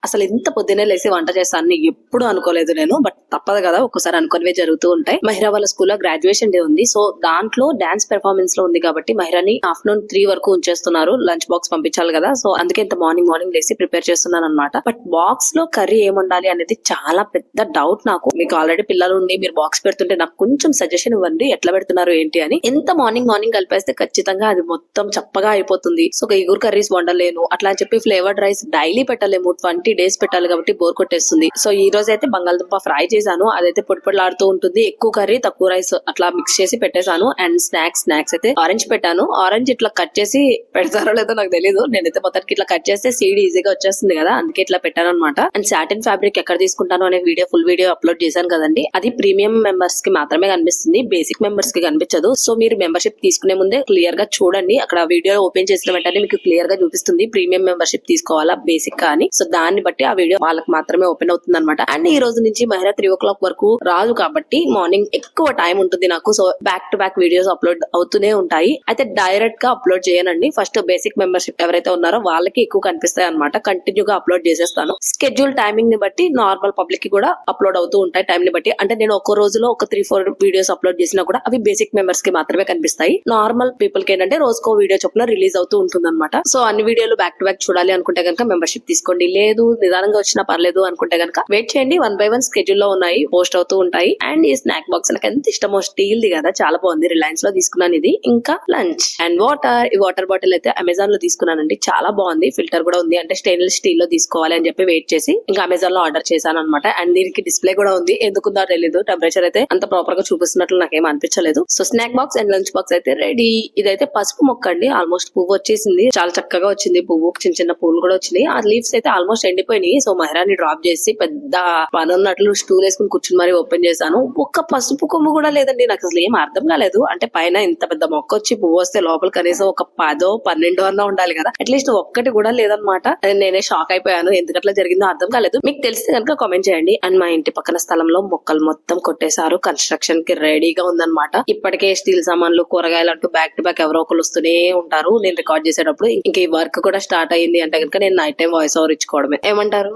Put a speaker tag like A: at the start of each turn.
A: అసలు ఇంత పొద్దునే లేసి వంట చేస్తాను ఎప్పుడు అనుకోలేదు నేను. బట్ తప్పదు కదా, ఒక్కసారి అనుకునేవే జరుగుతూ ఉంటాయి. మహిరా వాళ్ళ స్కూల్లో గ్రాడ్యుయేషన్ డే ఉంది. సో దాంట్లో డాన్స్ పెర్ఫార్మెన్స్ లో ఉంది కాబట్టి మహిరాని ఆఫ్టర్నూన్ 3 వరకు ఉంచేస్తున్నారు. లంచ్ బాక్స్ పంపించాలి కదా, సో అందుకే ఇంత మార్నింగ్ లేసి ప్రిపేర్ చేస్తున్నాను అనమాట. బట్ బాక్స్ లో కర్రీ ఏముండాలి అనేది చాలా పెద్ద డౌట్ నాకు. మీకు ఆల్రెడీ పిల్లలు ఉండి మీరు బాక్స్ పెడుతుంటే నాకు కొంచెం సజెషన్ ఇవ్వండి, ఎట్లా పెడుతున్నారు ఏంటి అని. ఎంత మార్నింగ్ కలిపేస్తే ఖచ్చితంగా అది మొత్తం చప్పగా అయిపోతుంది. సో ఇగురు కర్రీస్ వండలేను అట్లా అని చెప్పి ఫ్లేవర్డ్ రైస్ డైలీ పెట్టలేము, 20 days పెట్టాలి కాబట్టి బోర్ కొట్టేస్తుంది. సో ఈ రోజు అయితే బంగాళదుంప ఫ్రై చేశాను, అదైతే పొడిపొడిలాడుతూ ఉంటుంది. ఎక్కువ కర్రీ తక్కువ రైస్ అట్లా మిక్స్ చేసి పెట్టేశాను. అండ్ స్నాక్స్ అయితే ఆరెంజ్ పెట్టాను. ఆరెంజ్ ఇట్లా కట్ చేసి పెడతారో లేదో నాకు తెలీదు. నేనైతే మొత్తానికి ఇట్లా కట్ చేస్తే సీడ్ ఈజీగా వచ్చేస్తుంది కదా, అందుకే ఇట్లా పెట్టాను అనమాట. అండ్ సాటిన్ ఫ్యాబ్రిక్ ఎక్కడ తీసుకుంటాను అనే ఫుల్ వీడియో అప్లోడ్ చేశాను కదండి. అది ప్రీమియం మెంబర్స్ కి మాత్రమే కనిపిస్తుంది, బేసిక్ మెంబర్స్ కి కనిపించదు. సో మీరు మెంబర్షిప్ తీసుకునే ముందే క్లియర్ గా చూడండి. అక్కడ వీడియో ఓపెన్ చేసిన వెంటనే మీకు క్లియర్ గా చూపిస్తుంది ప్రీమియం మెంబర్షిప్ తీసుకోవాలా బేసిక్ గా అని. సో దాన్ని బట్టి ఆ వీడియో వాళ్ళకి మాత్రమే ఓపెన్ అవుతుంది అనమాట. అండ్ ఈ రోజు నుంచి మహిళ 3 o'clock వరకు రాదు కాబట్టి మార్నింగ్ ఎక్కువ టైం ఉంటుంది నాకు. So back to back videos upload అవుతూనే ఉంటాయి. అయితే డైరెక్ట్ గా అప్లోడ్ చేయనండి. ఫస్ట్ బేసిక్ మెంబర్షిప్ ఎవరైతే ఉన్నారో వాళ్ళకి ఎక్కువ కనిపిస్తాయి అనమాట. కంటిన్యూగా అప్లోడ్ చేసేస్తాను. స్కెడ్యూల్ టైమింగ్ ని బట్టి నార్మల్ పబ్లిక్ కి కూడా అప్లోడ్ అవుతూ ఉంటాయి టైం ని బట్టి. అంటే నేను ఒక రోజులో ఒక 3-4 వీడియోస్ అప్లోడ్ చేసినా కూడా అవి బేసిక్ మెంబర్స్ కి మాత్రమే కనిపిస్తాయి. నార్మల్ పీపుల్ కి ఏంటంటే రోజుకో వీడియో చొప్పున రిలీజ్ అవుతూ ఉంటుంది అనమాట. సో అన్ని వీడియోలు బ్యాక్ టు బ్యాక్ చూడాలి అనుకుంటే కనుక మెంబర్షిప్ తీసుకోండి. లేదు నిదానంగా వచ్చినా పర్లేదు అనుకుంటే కనుక వెయిట్ చేయండి. 1 by 1 స్కెడ్యూల్ లో ఉన్నాయి, పోస్ట్ అవుతూ ఉంటాయి. అండ్ ఈ స్నాక్ బాక్స్ నాకు ఎంత ఇష్టమో, స్టీల్ ది కదా, చాలా బాగుంది. రిలయన్స్ లో తీసుకున్నాను ఇది. ఇంకా లంచ్ అండ్ వాటర్. ఈ వాటర్ బాటిల్ అయితే అమెజాన్ లో తీసుకున్నానండి, చాలా బాగుంది. ఫిల్టర్ కూడా ఉంది. అంటే స్టెయిన్లెస్ స్టీల్ లో తీసుకోవాలి అని చెప్పి వెయిట్ చేసి ఇంకా అమెజాన్ లో ఆర్డర్ చేశాను అనమాట. అండ్ దీనికి డిస్ప్లే కూడా ఉంది, ఎందుకుందో తెలీదు. టెంపరేచర్ అయితే అంత ప్రాపర్ గా చూపిస్తున్నట్లు నాకేం అనిపించలేదు. So snack box and lunch box అయితే రెడీ. ఇదైతే పసుపు మొక్క అండి, ఆల్మోస్ట్ పువ్వు వచ్చేసింది. చాలా చక్కగా వచ్చింది పువ్వు, చిన్న పూలు కూడా వచ్చినాయి. ఆ లీవ్స్ అయితే ఆల్మోస్ట్ ఎండిపోయినాయి. సో మహిరాని డ్రాప్ చేసి పెద్ద పని ఉన్నట్లు స్టూల్ వేసుకుని కూర్చుని మరీ ఓపెన్ చేశాను. ఒక్క పసుపు కొమ్ము కూడా లేదండి. నాకు అసలు ఏం అర్థం కాలేదు. అంటే పైన ఇంత పెద్ద మొక్క వచ్చి పువ్వు వస్తే లోపల కనీసం ఒక 10-12 అన్నా ఉండాలి కదా, అట్లీస్ట్ ఒక్కటి కూడా లేదనమాట. నేనే షాక్ అయిపోయాను, ఎందుకట్లా జరిగిందో అర్థం కాలేదు. మీకు తెలిస్తే కనుక కామెంట్ చేయండి. అండ్ మా ఇంటి పక్కన స్థలంలో మొక్కలు మొత్తం కొట్టేశారు, కన్స్ట్రక్షన్ కి రెడీగా ఉందన్నమాట. ఇప్పటికే స్టీల్ సామాన్లు, కూరగాయలు అంటూ బ్యాక్ టు బ్యాక్ ఎవరో ఒకరు వస్తూనే ఉంటారు నేను రికార్డ్ చేసేటప్పుడు. ఇంకా ఈ వర్క్ కూడా స్టార్ట్ అయ్యింది అంటే కనుక నేను నైట్ టైం వాయిస్ ఓవర్ ఇచ్చుకోవడమే. ఏమంటారు?